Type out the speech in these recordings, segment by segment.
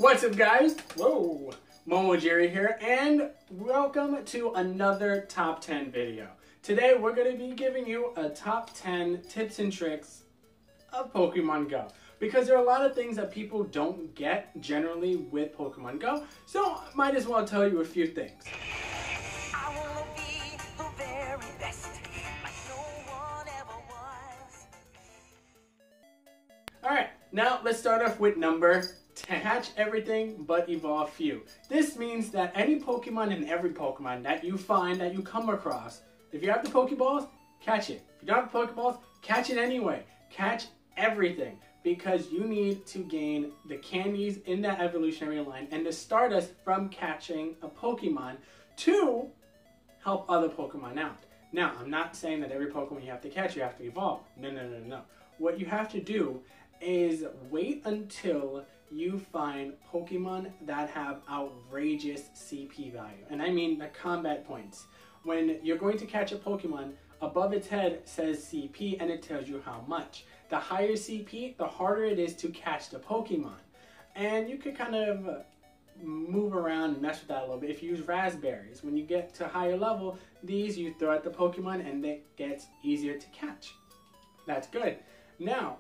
What's up, guys? Whoa! MomoJiri here, and welcome to another top 10 video. Today we're going to be giving you a top 10 tips and tricks of Pokemon Go, because there are a lot of things that people don't get generally with Pokemon Go, so might as well tell you a few things. I wanna be the very best, like no one ever was. Alright, now let's start off with number 10. Catch everything but evolve few. This means that any Pokemon and every Pokemon that you find, that you come across, if you have the Pokeballs, catch it. If you don't have the Pokeballs, catch it anyway. Catch everything, because you need to gain the candies in that evolutionary line and the Stardust from catching a Pokemon to help other Pokemon out. Now, I'm not saying that every Pokemon you have to catch, you have to evolve. No. What you have to do is wait until you find Pokemon that have outrageous CP value. And I mean the combat points. When you're going to catch a Pokemon, above its head says CP and it tells you how much. The higher CP, the harder it is to catch the Pokemon. And you could kind of move around and mess with that a little bit. If you use raspberries, when you get to higher level, these you throw at the Pokemon and it gets easier to catch. That's good. Now,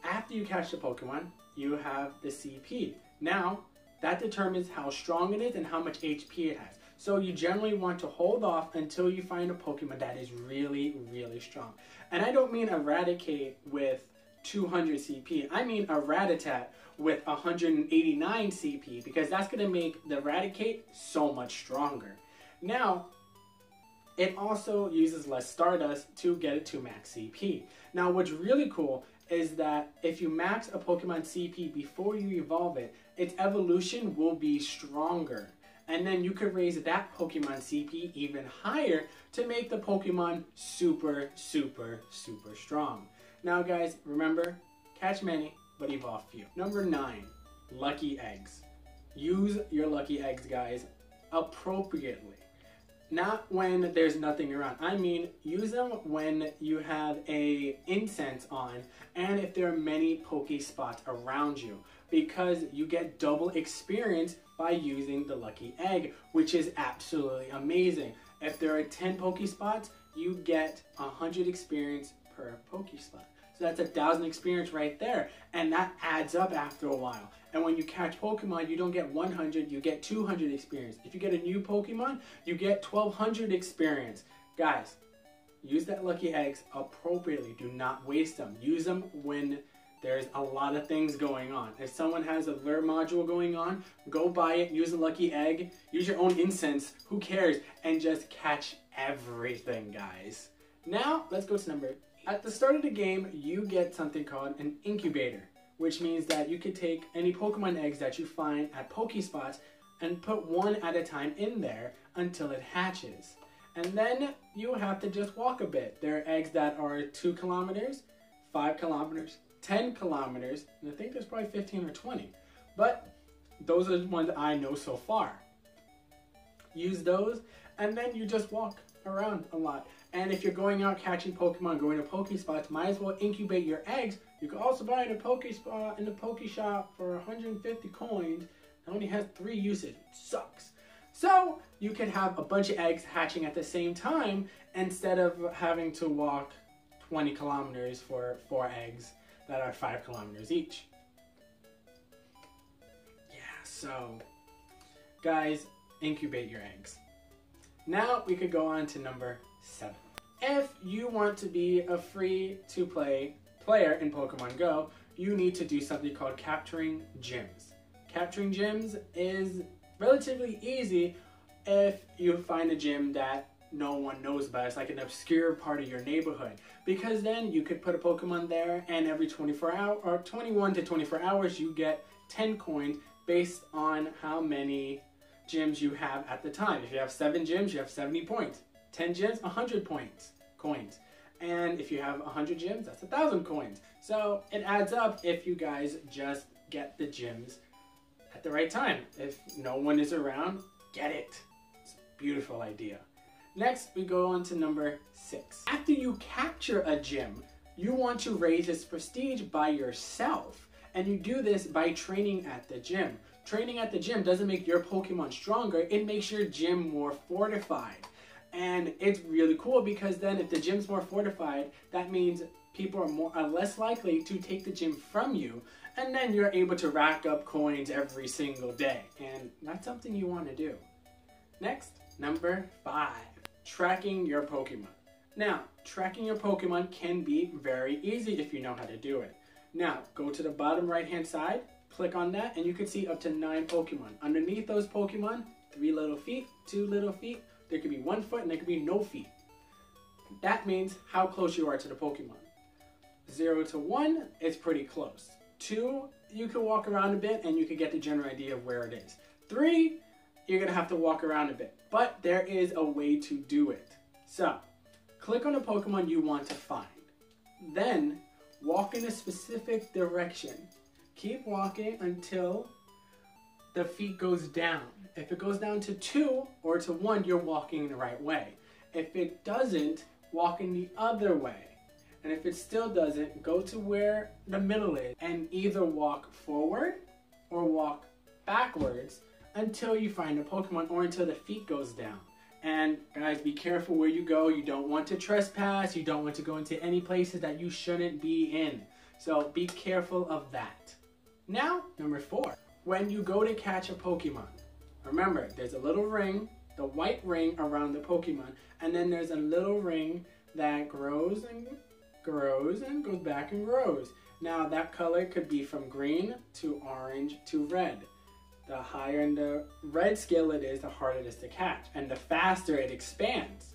after you catch the Pokemon, you have the CP. Now, that determines how strong it is and how much HP it has. So you generally want to hold off until you find a Pokemon that is really, really strong. And I don't mean Eradicate with 200 CP. I mean a Rattata with 189 CP, because that's going to make the Eradicate so much stronger. Now, it also uses less Stardust to get it to max CP. Now, what's really cool is that if you max a Pokemon CP before you evolve it, its evolution will be stronger. And then you could raise that Pokemon CP even higher to make the Pokemon super, super, super strong. Now guys, remember, catch many, but evolve few. Number 9, lucky eggs. Use your lucky eggs, guys, appropriately. Not when there's nothing around. I mean, use them when you have a incense on and if there are many Pokespots around you, because you get double experience by using the lucky egg, which is absolutely amazing. If there are 10 Pokespots, you get 100 experience per Pokespot. So that's 1,000 experience right there, and that adds up after a while. And when you catch Pokemon, you don't get 100, you get 200 experience. If you get a new Pokemon, you get 1,200 experience. Guys, use that lucky eggs appropriately. Do not waste them. Use them when there's a lot of things going on. If someone has a lure module going on, go buy it, use a lucky egg, use your own incense, who cares, and just catch everything, guys. Now, let's go to number 8. At the start of the game, you get something called an Incubator, which means that you could take any Pokemon eggs that you find at Pokespots and put one at a time in there until it hatches. And then you have to just walk a bit. There are eggs that are 2 kilometers, 5 kilometers, 10 kilometers, and I think there's probably 15 or 20. But those are the ones I know so far. Use those, and then you just walk around a lot. And if you're going out catching Pokemon, going to Pokespots, might as well incubate your eggs. You can also buy it in a Pokespot in the Pokeshop for 150 coins. It only has 3 usage. It sucks. So you can have a bunch of eggs hatching at the same time instead of having to walk 20 kilometers for 4 eggs that are 5 kilometers each. Yeah, so guys, incubate your eggs. Now we could go on to number 7. If you want to be a free-to-play player in Pokemon Go, you need to do something called capturing gyms. Capturing gyms is relatively easy if you find a gym that no one knows about. It's like an obscure part of your neighborhood, because then you could put a Pokemon there and every 24 hours or 21 to 24 hours you get 10 coins based on how many gyms you have at the time. If you have 7 gyms, you have 70 points. 10 gyms, 100 coins. And if you have 100 gyms, that's 1,000 coins. So it adds up if you guys just get the gyms at the right time. If no one is around, get it. It's a beautiful idea. Next, we go on to number 6. After you capture a gym, you want to raise its prestige by yourself. And you do this by training at the gym. Training at the gym doesn't make your Pokemon stronger, it makes your gym more fortified. And it's really cool because then if the gym's more fortified, that means people are less likely to take the gym from you, and then you're able to rack up coins every single day. And that's something you want to do. Next, number 5, tracking your Pokemon. Now, tracking your Pokemon can be very easy if you know how to do it. Now, go to the bottom right hand side, click on that, and you can see up to 9 Pokemon. Underneath those Pokemon, 3 little feet, 2 little feet, there could be 1 foot, and there could be no feet. That means how close you are to the Pokemon. 0 to 1, it's pretty close. 2, you can walk around a bit and you can get the general idea of where it is. 3, you're gonna have to walk around a bit, but there is a way to do it. So, click on the Pokemon you want to find. Then, walk in a specific direction. Keep walking until the feet goes down. If it goes down to 2 or to 1, you're walking the right way. If it doesn't, walk in the other way. And if it still doesn't, go to where the middle is and either walk forward or walk backwards until you find a Pokemon or until the feet goes down. And guys, be careful where you go. You don't want to trespass. You don't want to go into any places that you shouldn't be in. So be careful of that. Now, number 4, when you go to catch a Pokemon, remember there's a little ring, the white ring around the Pokemon, and then there's a little ring that grows and grows and goes back and grows. Now that color could be from green to orange to red. The higher in the red scale it is, the harder it is to catch, and the faster it expands.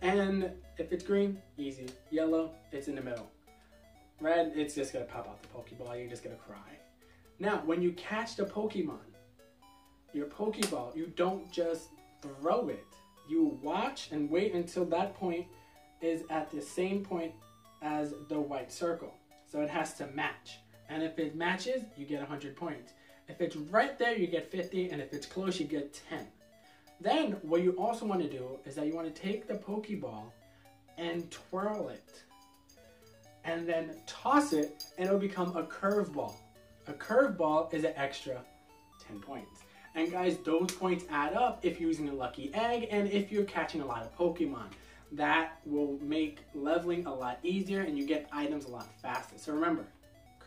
And if it's green, easy. Yellow, it's in the middle. Red, it's just gonna pop out the Pokeball, you're just gonna cry. Now, when you catch the Pokemon, your Pokeball, you don't just throw it. You watch and wait until that point is at the same point as the white circle. So it has to match. And if it matches, you get 100 points. If it's right there, you get 50, and if it's close, you get 10. Then, what you also want to do is that you want to take the Pokeball and twirl it. And then toss it, and it'll become a curveball. A curveball is an extra 10 points. And guys, those points add up if you're using a lucky egg and if you're catching a lot of Pokemon. That will make leveling a lot easier and you get items a lot faster. So remember,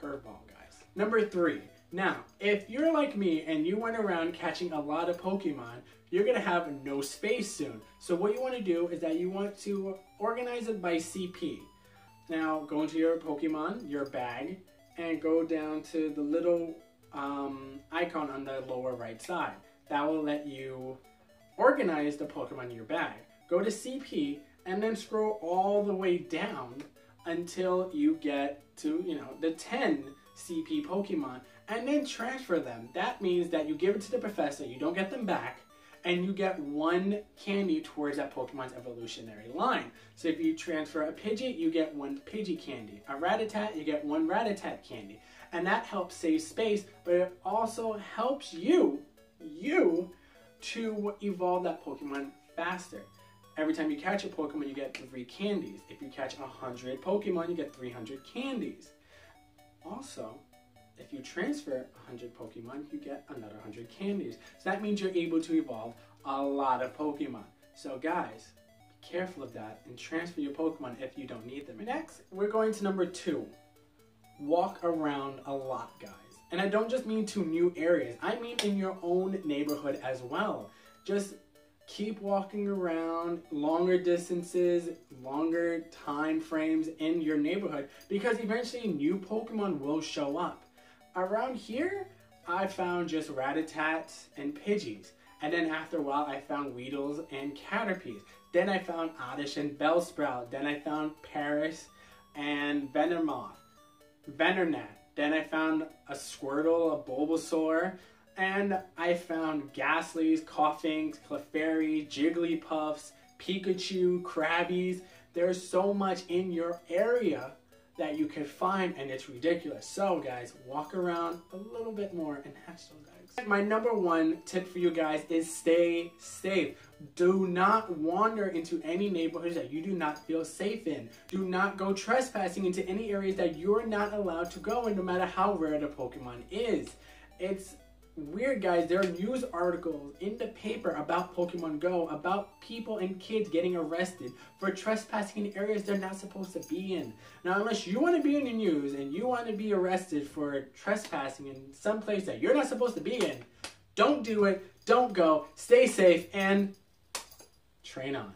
curveball, guys. Number 3. Now, if you're like me and you went around catching a lot of Pokemon, you're gonna have no space soon. So what you want to do is that you want to organize it by CP. Now, go into your Pokemon, your bag, and go down to the little icon on the lower right side. That will let you organize the Pokemon in your bag. Go to CP and then scroll all the way down until you get to, the 10 CP Pokemon, and then transfer them. That means that you give it to the professor, you don't get them back, and you get 1 candy towards that Pokemon's evolutionary line. So if you transfer a Pidgey, you get 1 Pidgey candy. A Rattata, you get 1 Rattata candy. And that helps save space, but it also helps you to evolve that Pokemon faster. Every time you catch a Pokemon, you get 3 candies. If you catch 100 Pokemon, you get 300 candies. Also, if you transfer 100 Pokemon, you get another 100 candies. So that means you're able to evolve a lot of Pokemon. So guys, be careful of that and transfer your Pokemon if you don't need them. Next, we're going to number 2. Walk around a lot, guys. And I don't just mean to new areas. I mean in your own neighborhood as well. Just keep walking around longer distances, longer time frames in your neighborhood, because eventually new Pokemon will show up. Around here, I found just Rattatas and Pidgeys. And then after a while, I found Weedles and Caterpies. Then I found Oddish and Bellsprout. Then I found Paris and Venomoth, Venonat. Then I found a Squirtle, a Bulbasaur, and I found Ghastlies, Coughings, Clefairies, Jigglypuffs, Pikachu, Krabbies. There's so much in your area that you can find, and it's ridiculous. So guys, walk around a little bit more and hatch those eggs. My number one tip for you guys is stay safe. Do not wander into any neighborhoods that you do not feel safe in. Do not go trespassing into any areas that you're not allowed to go in, no matter how rare the Pokemon is. It's weird, guys. There are news articles in the paper about Pokemon Go, about people and kids getting arrested for trespassing in areas they're not supposed to be in. Now, unless you want to be in the news and you want to be arrested for trespassing in some place that you're not supposed to be in, don't do it, don't go, stay safe, and train on.